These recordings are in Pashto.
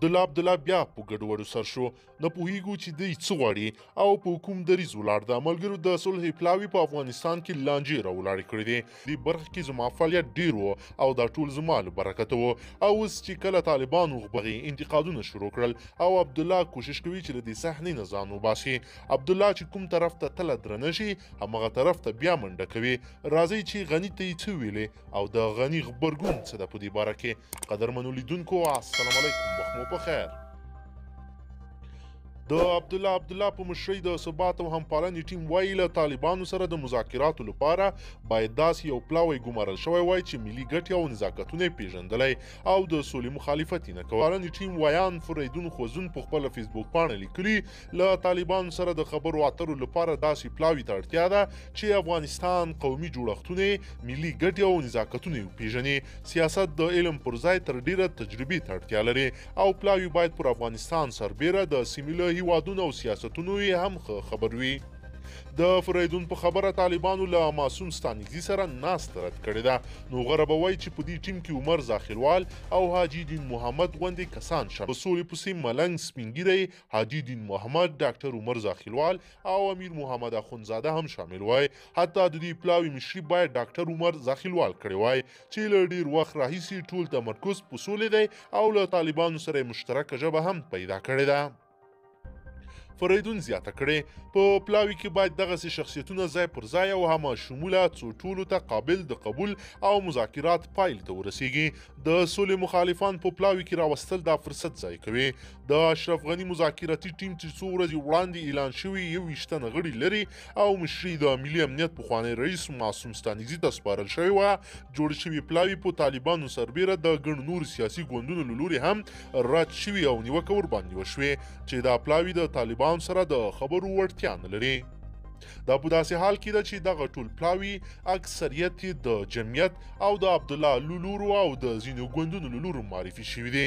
عبدالله بیا په ګډوډو سر شو. نه پوهیږو چې دوی څه غواړي او په کوم دریځ ولاړ ده. ملګرو د صلح پلاوي په افغانستان کې لانجې راولاړې کړې دي. دې برخه کې زما فعالیت ډېر و او دا ټول زما له برکته و. او اوس چې کله طالبان وغبغي انتقادونه شروع کړل او عبدالله کوشش کوي چې له دې صحنې نه ځان وباسي. عبدالله چې کوم طرف ته تله درنه شي همغه طرف ته بیا منډه کوي. راځئ چې غني ته یې څه ویلې او د غني غبرګون څه ده په دې باره کې. قدرمنو لیدونکو السلام علیکم، وخت مو په خیر. د عبدالله په مشرۍ د ثبات او همپالنې ټیم وایي له طالبانو سره د مذاکراتو لپاره باید داسې یو پلاوی ګمارل شوی وای چې ملي ګټې او نزاکتونه یې پیژندلی او د سولې مخالفت یې نه کوي. پالنې ټیم ویان فریدون خوزون په خپله فیسبوک پاڼه لیکلي له طالبانو سره د خبرو اترو لپاره داسې پلاوي ته اړتیا ده چې افغانستان قومي جوړښتونه ملي ګټې او نزاکتونه یې وپیژني. سیاست د علم پر ځای تر ډیره تجربې ته اړتیا لري او پلاوي باید پر افغانستان سربیره د سیمې له هیوادونو او سیاستونو یې هم خبر وي. د فریدون په خبره طالبانو له معصوم ستانکزي سره ناسته رد کړې ده. نو غوره به وای چې په دې ټیم کې عمر زاخیلوال او حاجي دین محمد غوندې کسان شامل. په سولې پسې ملنګ سپینګیری، حاجي دین محمد، ډاکټر عمر زاخیلوال او امیر محمد اخونزاده هم شامل وای. حتی د دې پلاوي مشري باید ډاکټر عمر زاخیلوال کړی وای چې له ډیر وخت راهیسې ټول تمرکز په سولې دی او له طالبانو سره مشترکه ژبه هم پیدا کړې ده. فریدون زیاته کړې په پلاوي کې باید دغسې شخصیتونه ځای پر ځای او هم شموله څو ټولو ته قابل د قبول او مذاکرات پایل ته ورسیږي. د سولې مخالفان په پلاوي کې راوستل دا فرصت ضایع کوي. د اشرف غني مذاکراتي ټیم چې څو ورځې وړاندې اعلان شوی 21 تنه غړي لري او مشري د ملي امنیت پخوانی رئیس معصوم ستانکزي ته سپارل شوی وه. جوړ شوي پلاوي په طالبانو سربیره د ګڼو نورو سیاسي ګوندونو له لوري هم رد شوي او نیوکه ورباندې وشوې چې دا پلاوي د طالبانو سره د خبرو وړتیا نه لري. دا په داسې حال کې ده چې دغه ټول پلاوي اکثریت د جمعیت او د عبدالله له لورو او د ځینو ګوندونو له لورو معرفي شوي دي.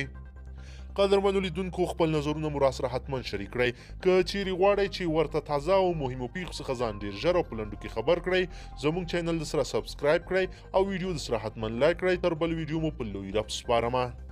قدرمنو لیدونکو خپل نظرونه مو راسره حتما شریک کړئ. که چیرې غواړئ چې ورته تازه او مهمو پیښو څخه ځان ډېر ژر او په لنډو کې خبر کړئ زموږ چینل د سره سبسکرایب کړئ او ویډیو د سره حتما لایک کړئ. تر بل ویډیو مو په لوی رب سپارمه.